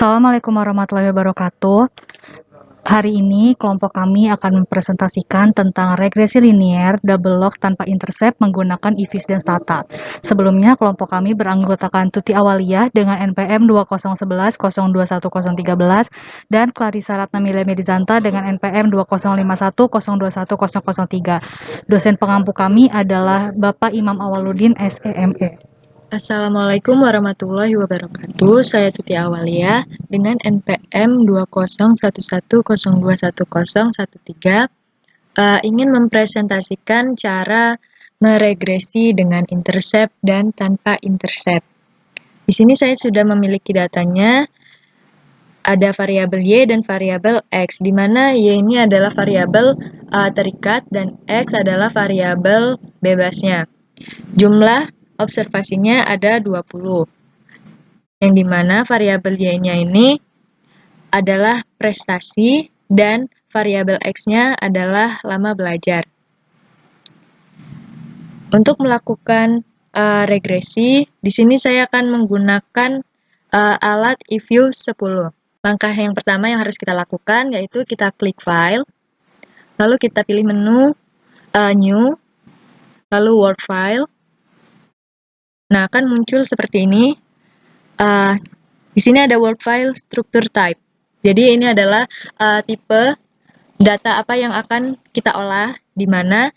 Assalamualaikum warahmatullahi wabarakatuh. Hari ini kelompok kami akan mempresentasikan tentang regresi linier double log tanpa intercept menggunakan IFIS dan Stata. Sebelumnya kelompok kami beranggotakan Tuti Awaliyah dengan NPM 2011 021013 dan Clarissa Ratnamila Medizanta dengan NPM 2051 021 003. Dosen pengampu kami adalah Bapak Imam Awaludin SEME. Assalamualaikum warahmatullahi wabarakatuh. Saya Tuti Awalia dengan NPM 2011021013 ingin mempresentasikan cara meregresi dengan intercept dan tanpa intercept. Di sini saya sudah memiliki datanya. Ada variabel Y dan variabel X, di mana Y ini adalah variabel terikat dan X adalah variabel bebasnya. Jumlah observasinya ada 20, yang dimana variabel Y-nya ini adalah prestasi dan variabel X-nya adalah lama belajar. Untuk melakukan regresi, di sini saya akan menggunakan alat eView 10. Langkah yang pertama yang harus kita lakukan yaitu kita klik File, lalu kita pilih menu New, lalu Word File. Nah, akan muncul seperti ini. Di sini ada Word File Structure Type. Jadi ini adalah tipe data apa yang akan kita olah, di mana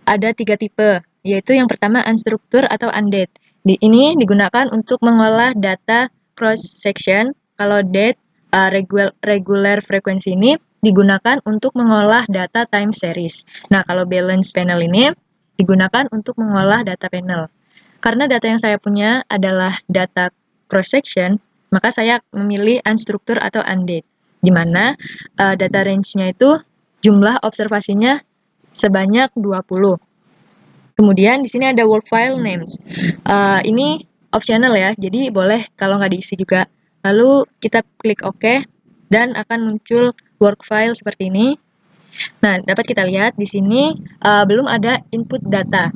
ada 3 tipe, yaitu yang pertama unstructured atau undate. Ini digunakan untuk mengolah data cross section. Kalau date regular frequency ini digunakan untuk mengolah data time series. Nah, kalau balance panel ini digunakan untuk mengolah data panel. Karena data yang saya punya adalah data cross section, maka saya memilih unstructured atau undate, di mana data range-nya itu jumlah observasinya sebanyak 20. Kemudian di sini ada work file names. Ini optional ya, jadi boleh kalau nggak diisi juga. Lalu kita klik OK dan akan muncul work file seperti ini. Nah, dapat kita lihat di sini belum ada input data.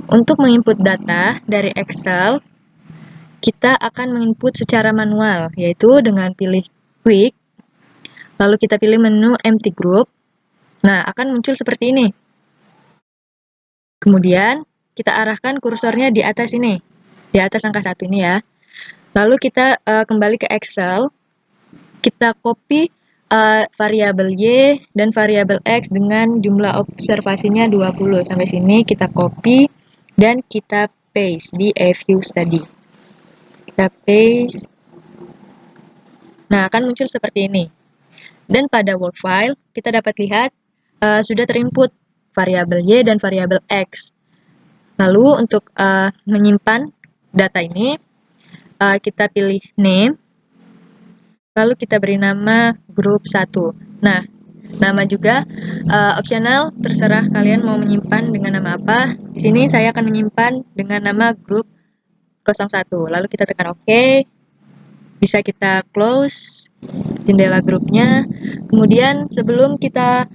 Untuk menginput data dari Excel, kita akan menginput secara manual, yaitu dengan pilih Quick, lalu kita pilih menu Empty Group. Nah, akan muncul seperti ini. Kemudian, kita arahkan kursornya di atas ini, di atas angka 1 ini ya. Lalu kita kembali ke Excel, kita copy variabel Y dan variabel X dengan jumlah observasinya 20. Sampai sini kita copy dan kita paste di eView Study. Kita paste. Nah, akan muncul seperti ini. Dan pada work file, kita dapat lihat sudah terinput variabel Y dan variabel X. Lalu untuk menyimpan data ini, kita pilih name, lalu kita beri nama grup 1. Nah, nama juga opsional, terserah kalian mau menyimpan dengan nama apa. Di sini saya akan menyimpan dengan nama grup 01. Lalu kita tekan OK. Bisa kita close jendela grupnya. Kemudian sebelum kita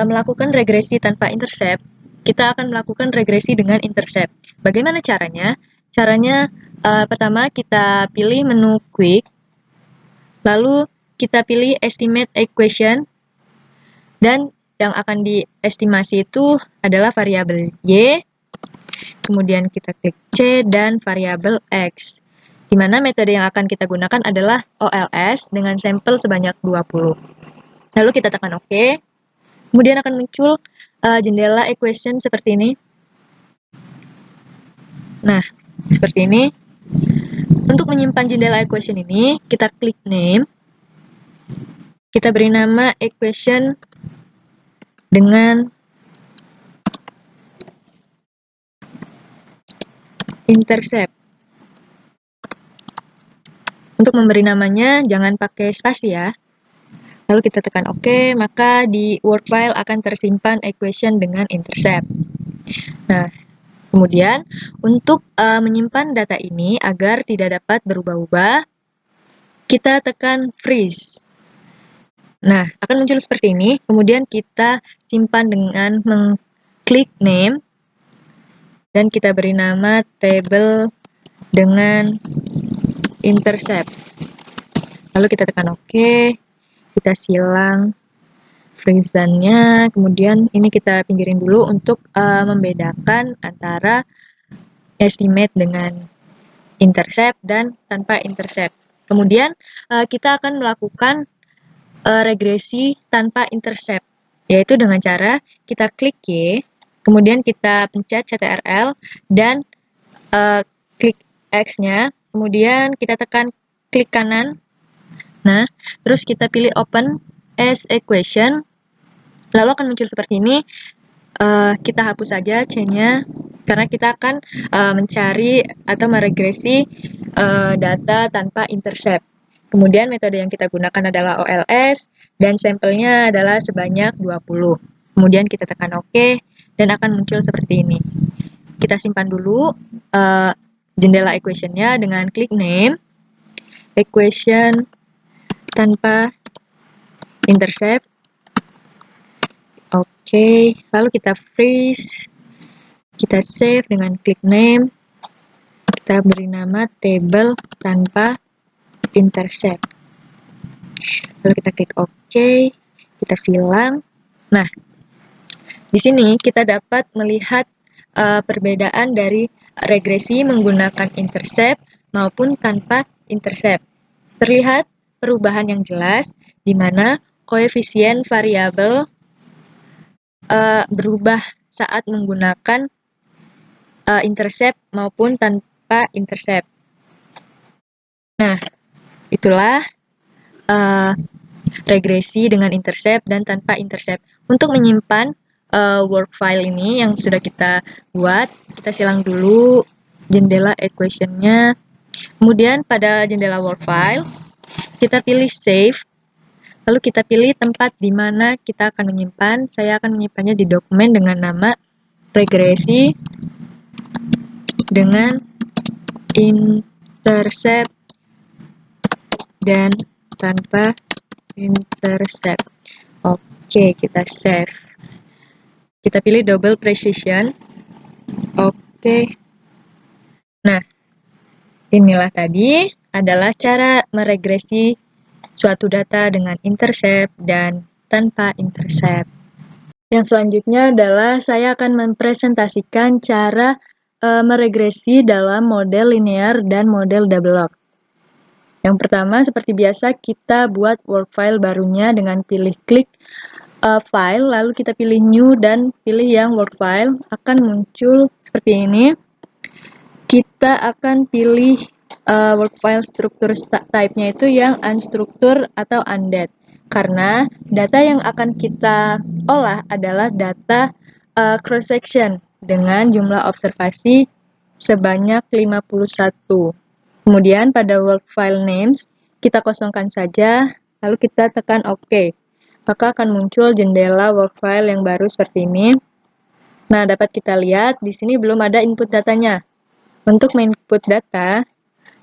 melakukan regresi tanpa intercept, kita akan melakukan regresi dengan intercept. Bagaimana caranya? Caranya pertama kita pilih menu Quick, lalu kita pilih Estimate Equation, dan yang akan diestimasi itu adalah variabel Y, kemudian kita klik C dan variabel X, di mana metode yang akan kita gunakan adalah OLS dengan sampel sebanyak 20. Lalu kita tekan OK, kemudian akan muncul jendela equation seperti ini. Nah, seperti ini. Untuk menyimpan jendela equation ini, kita klik name, kita beri nama equation dengan intercept. Untuk memberi namanya, jangan pakai spasi ya. Lalu kita tekan OK, maka di Word file akan tersimpan equation dengan intercept. Nah, kemudian untuk menyimpan data ini agar tidak dapat berubah-ubah, kita tekan freeze. Nah, akan muncul seperti ini. Kemudian kita simpan dengan mengklik name, dan kita beri nama table dengan intercept. Lalu kita tekan OK, kita silang freezannya, kemudian ini kita pinggirin dulu untuk membedakan antara estimate dengan intercept dan tanpa intercept. Kemudian kita akan melakukan regresi tanpa intercept, yaitu dengan cara kita klik Y, kemudian kita pencet CTRL dan klik X-nya, kemudian kita tekan klik kanan. Nah, terus kita pilih Open as Equation, lalu akan muncul seperti ini. Kita hapus saja C-nya, karena kita akan mencari atau meregresi data tanpa intercept. Kemudian metode yang kita gunakan adalah OLS, dan sampelnya adalah sebanyak 20. Kemudian kita tekan OK, dan akan muncul seperti ini. Kita simpan dulu jendela equation-nya dengan klik Name, Equation tanpa intercept. Oke, lalu kita freeze, kita save dengan klik Name, kita beri nama table tanpa intercept. Lalu kita klik OK, kita silang. Nah, di sini kita dapat melihat perbedaan dari regresi menggunakan intercept maupun tanpa intercept. Terlihat perubahan yang jelas di mana koefisien variabel berubah saat menggunakan intercept maupun tanpa intercept. Nah, itulah regresi dengan intercept dan tanpa intercept. Untuk menyimpan work file ini yang sudah kita buat, kita silang dulu jendela equation-nya. Kemudian pada jendela work file, kita pilih save. Lalu kita pilih tempat di mana kita akan menyimpan. Saya akan menyimpannya di dokumen dengan nama regresi dengan intercept dan tanpa intercept. Oke, kita save. Kita pilih double precision. Oke. Nah, inilah tadi adalah cara meregresi suatu data dengan intercept dan tanpa intercept. Yang selanjutnya adalah saya akan mempresentasikan cara meregresi dalam model linear dan model double log. Yang pertama, seperti biasa, kita buat work file barunya dengan pilih klik file, lalu kita pilih new dan pilih yang work file. Akan muncul seperti ini. Kita akan pilih work file struktur type-nya itu yang unstructured atau undead. Karena data yang akan kita olah adalah data cross-section dengan jumlah observasi sebanyak 51. Kemudian pada work file names, kita kosongkan saja, lalu kita tekan OK. Maka akan muncul jendela work file yang baru seperti ini. Nah, dapat kita lihat di sini belum ada input datanya. Untuk input data,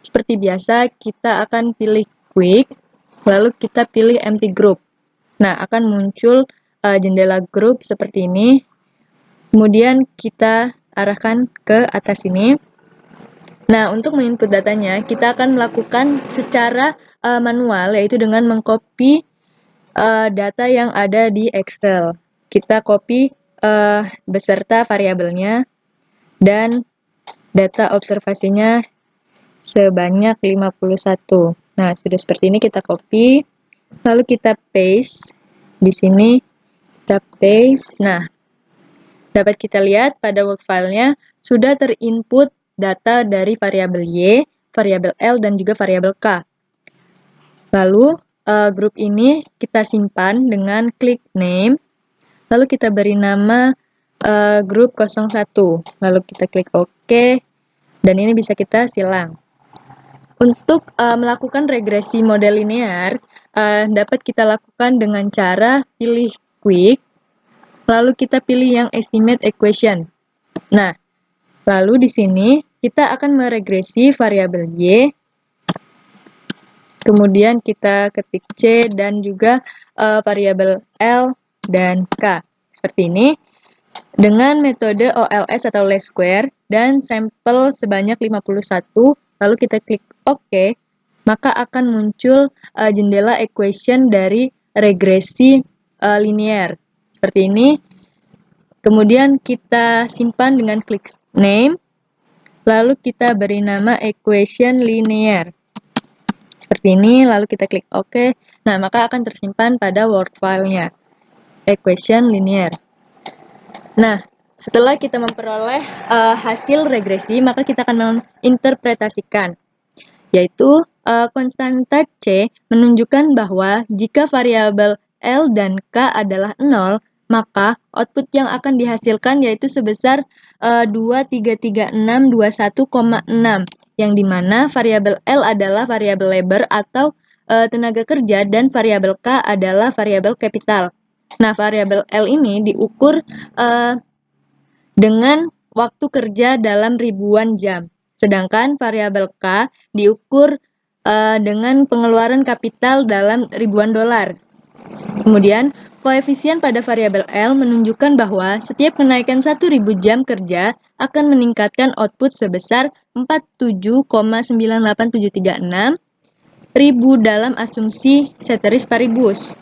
seperti biasa kita akan pilih quick, lalu kita pilih empty group. Nah, akan muncul jendela group seperti ini. Kemudian kita arahkan ke atas ini. Nah, untuk menginput datanya, kita akan melakukan secara manual, yaitu dengan mengcopy data yang ada di Excel. Kita copy beserta variabelnya dan data observasinya sebanyak 51. Nah, sudah seperti ini kita copy, lalu kita paste. Di sini kita paste. Nah, dapat kita lihat pada work file-nya sudah terinput data dari variabel Y, variabel L, dan juga variabel K. Lalu, grup ini kita simpan dengan klik name, lalu kita beri nama grup 01, lalu kita klik OK, dan ini bisa kita silang. Untuk melakukan regresi model linear, dapat kita lakukan dengan cara pilih quick, lalu kita pilih yang estimate equation. Nah, lalu di sini kita akan meregresi variabel Y, kemudian kita ketik C dan juga variabel L dan K. Seperti ini, dengan metode OLS atau least square dan sampel sebanyak 51, lalu kita klik OK, maka akan muncul jendela equation dari regresi linear. Seperti ini. Kemudian kita simpan dengan klik name, lalu kita beri nama equation linear. Seperti ini, lalu kita klik OK. Nah, maka akan tersimpan pada Word file-nya, equation linear. Nah, setelah kita memperoleh hasil regresi, maka kita akan menginterpretasikan, yaitu konstanta C menunjukkan bahwa jika variabel L dan K adalah 0, maka output yang akan dihasilkan yaitu sebesar 233621,6, yang dimana variabel L adalah variabel labor atau tenaga kerja dan variabel K adalah variabel capital. Nah, variabel L ini diukur dengan waktu kerja dalam ribuan jam. Sedangkan variabel K diukur dengan pengeluaran kapital dalam ribuan dolar. Kemudian, koefisien pada variabel L menunjukkan bahwa setiap kenaikan 1000 jam kerja akan meningkatkan output sebesar 47,98736 ribu dalam asumsi ceteris paribus.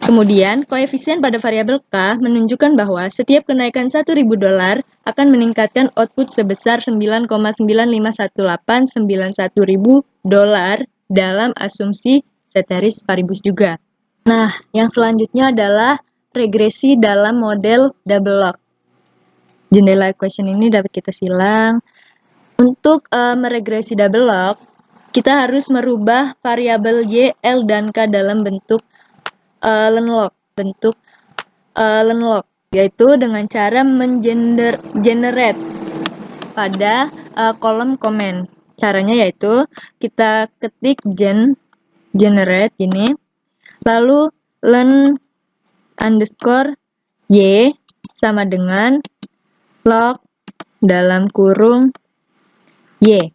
Kemudian, koefisien pada variabel K menunjukkan bahwa setiap kenaikan 1000 dolar akan meningkatkan output sebesar 9,951891000 ribu dolar dalam asumsi ceteris paribus juga. Nah, yang selanjutnya adalah regresi dalam model double log. Jendela equation ini dapat kita silang. Untuk meregresi double log, kita harus merubah variabel Y, L, dan K dalam bentuk lenlog, yaitu dengan cara generate pada kolom komen. Caranya yaitu kita ketik generate ini, lalu len underscore y sama dengan log dalam kurung y.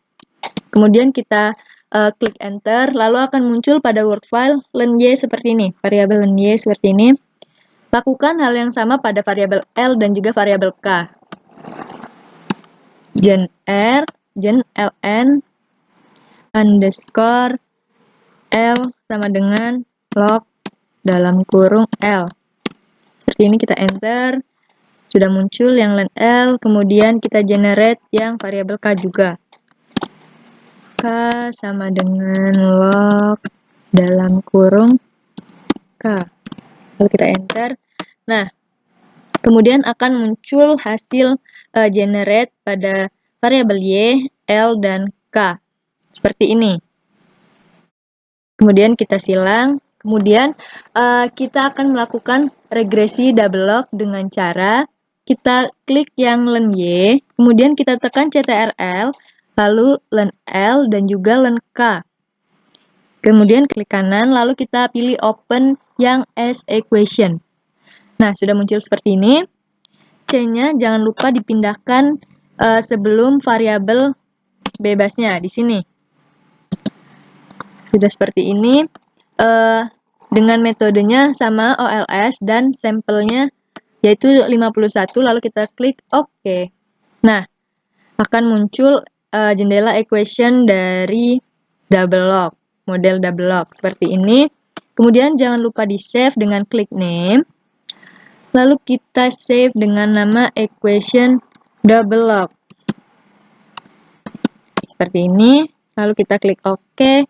Kemudian kita klik enter, lalu akan muncul pada Word file len y seperti ini, variabel len y seperti ini. Lakukan hal yang sama pada variabel L dan juga variabel K. Gen ln underscore L sama dengan log dalam kurung L. Seperti ini, kita enter. Sudah muncul yang len L, kemudian kita generate yang variabel K juga. K sama dengan log dalam kurung K. Lalu kita enter. Nah, kemudian akan muncul hasil generate pada variabel Y, L, dan K. Seperti ini. Kemudian kita silang. Kemudian kita akan melakukan regresi double log dengan cara kita klik yang len Y, kemudian kita tekan CTRL, lalu len L dan juga len K. Kemudian klik kanan, lalu kita pilih open yang as equation. Nah, sudah muncul seperti ini. C-nya jangan lupa dipindahkan sebelum variabel bebasnya di sini. Sudah seperti ini. Dengan metodenya sama OLS dan sampelnya yaitu 51, lalu kita klik OK. Nah, akan muncul jendela equation dari double log, model double log seperti ini. Kemudian jangan lupa di save dengan klik name, lalu kita save dengan nama equation double log seperti ini, lalu kita klik OK.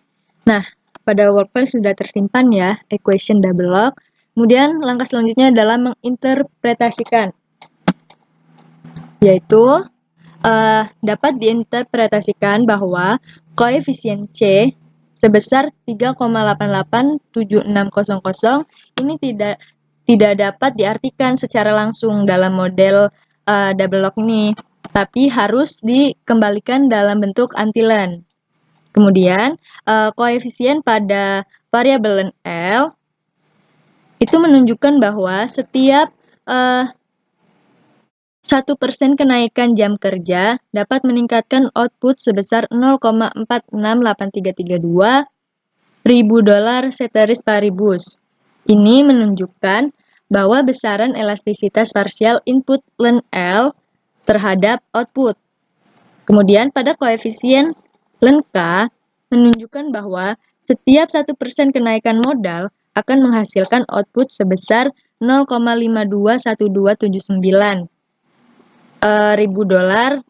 Nah, pada Word file sudah tersimpan ya equation double log. Kemudian langkah selanjutnya adalah menginterpretasikan, yaitu dapat diinterpretasikan bahwa koefisien C sebesar 3,887600 ini tidak dapat diartikan secara langsung dalam model double log ini, tapi harus dikembalikan dalam bentuk antilen. Kemudian, koefisien pada variabel len L itu menunjukkan bahwa setiap 1% kenaikan jam kerja dapat meningkatkan output sebesar 0,468332 ribu dolar ceteris paribus. Ini menunjukkan bahwa besaran elastisitas parsial input len L terhadap output. Kemudian pada koefisien len K menunjukkan bahwa setiap 1% kenaikan modal akan menghasilkan output sebesar 0,521279 ribu dolar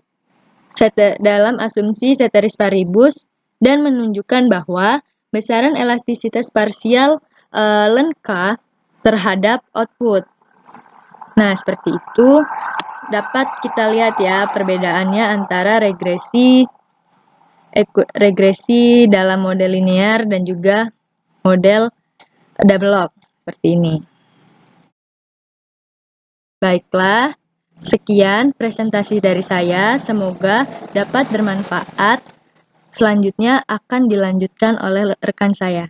dalam asumsi ceteris paribus, dan menunjukkan bahwa besaran elastisitas parsial ln K terhadap output. Nah, seperti itu dapat kita lihat ya perbedaannya antara regresi dalam model linear dan juga model double log seperti ini. Baiklah, sekian presentasi dari saya, semoga dapat bermanfaat. Selanjutnya akan dilanjutkan oleh rekan saya.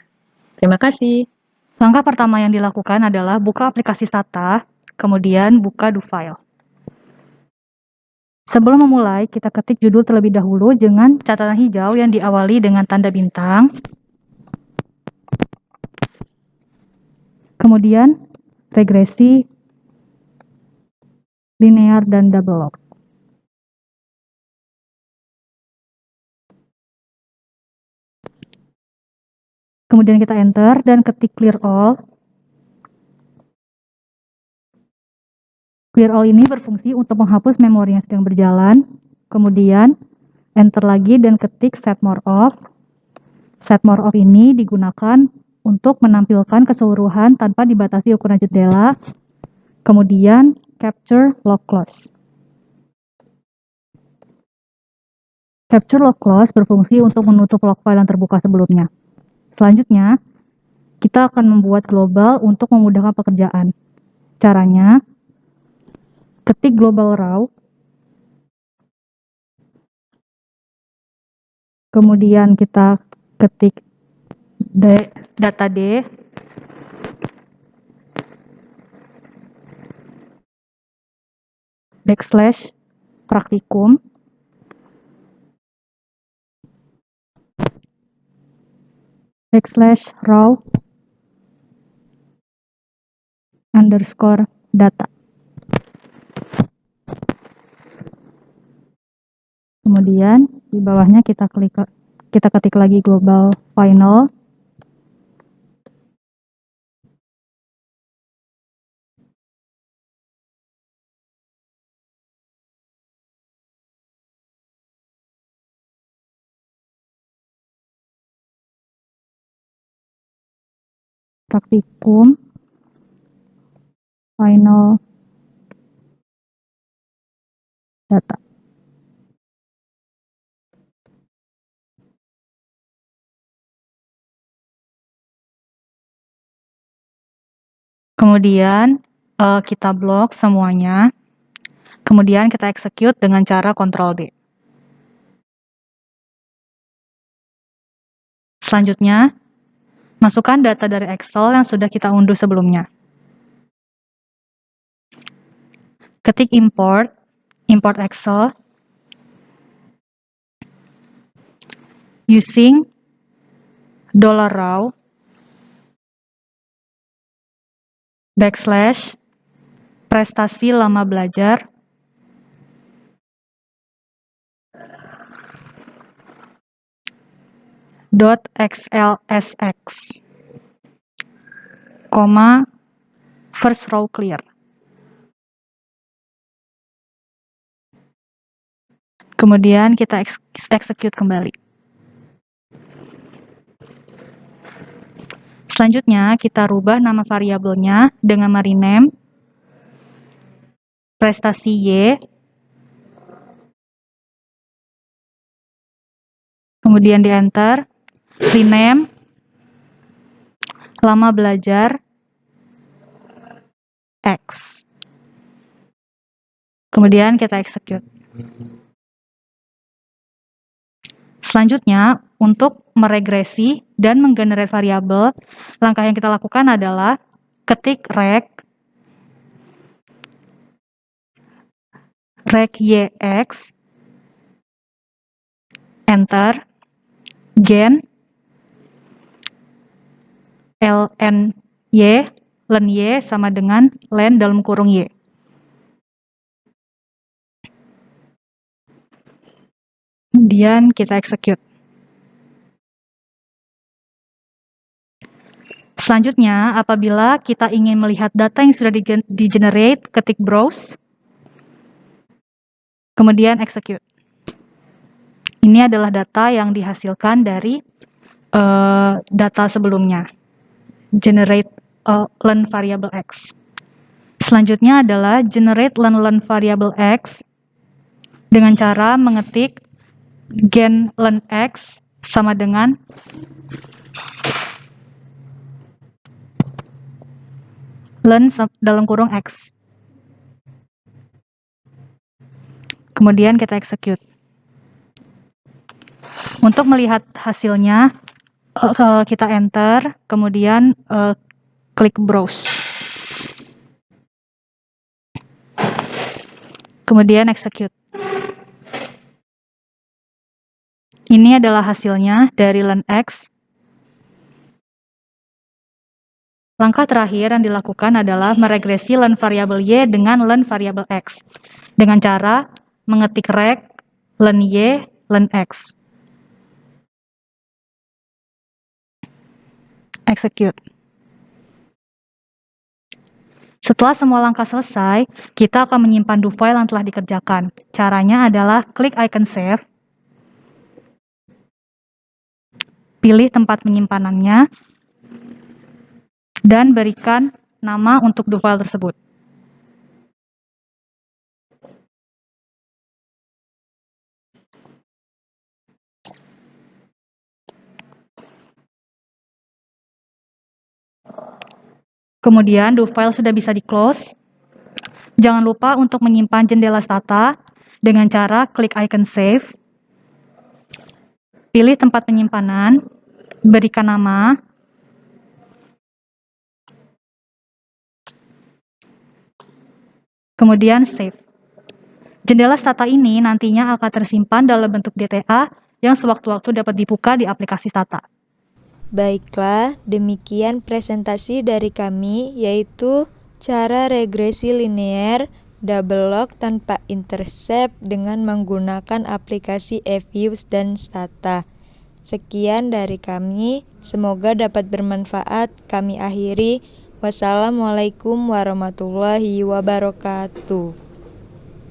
Terima kasih. Langkah pertama yang dilakukan adalah buka aplikasi Stata, kemudian buka DoFile. Sebelum memulai, kita ketik judul terlebih dahulu dengan catatan hijau yang diawali dengan tanda bintang. Kemudian, regresi, linear, dan double log. Kemudian kita enter dan ketik clear all. Clear all ini berfungsi untuk menghapus memori yang sedang berjalan. Kemudian, enter lagi dan ketik set more off. Set more off ini digunakan untuk menampilkan keseluruhan tanpa dibatasi ukuran jendela. Kemudian, capture log close. Capture log close berfungsi untuk menutup log file yang terbuka sebelumnya. Selanjutnya, kita akan membuat global untuk memudahkan pekerjaan. Caranya, ketik global raw, kemudian kita ketik data D, backslash praktikum, backslash raw underscore data. Kemudian di bawahnya kita ketik lagi global final. Praktikum final data. Kemudian kita blok semuanya. Kemudian kita execute dengan cara Ctrl D. Selanjutnya, masukkan data dari Excel yang sudah kita unduh sebelumnya. Ketik import Excel, using $raw backslash prestasi lama belajar .xlsx, first row clear. Kemudian kita execute kembali. Selanjutnya, kita rubah nama variabelnya dengan merename prestasi Y, kemudian di enter, rename lama belajar X. Kemudian kita execute. Selanjutnya, untuk meregresi dan menggenerate variabel, langkah yang kita lakukan adalah ketik reg YX, enter, gen ln Y sama dengan len dalam kurung Y. Kemudian kita execute. Selanjutnya, apabila kita ingin melihat data yang sudah di-generate, ketik browse, kemudian execute. Ini adalah data yang dihasilkan dari data sebelumnya, generate learn variable x. Selanjutnya adalah generate learn variable x dengan cara mengetik gen learn x sama dengan learn dalam kurung x. Kemudian kita execute. Untuk melihat hasilnya, kita enter, kemudian klik browse. Kemudian execute. Ini adalah hasilnya dari LearnX. Langkah terakhir yang dilakukan adalah meregresi learn variable y dengan learn variable x dengan cara mengetik reg learn y learn x. Execute. Setelah semua langkah selesai, kita akan menyimpan do file yang telah dikerjakan. Caranya adalah klik icon save, pilih tempat penyimpanannya, dan berikan nama untuk do file tersebut. Kemudian do file sudah bisa di-close. Jangan lupa untuk menyimpan jendela stata dengan cara klik icon save, pilih tempat penyimpanan, berikan nama, kemudian save. Jendela stata ini nantinya akan tersimpan dalam bentuk DTA yang sewaktu-waktu dapat dibuka di aplikasi Stata. Baiklah, demikian presentasi dari kami, yaitu cara regresi linear double log tanpa intercept dengan menggunakan aplikasi eViews dan Stata. Sekian dari kami, semoga dapat bermanfaat. Kami akhiri. Wassalamualaikum warahmatullahi wabarakatuh.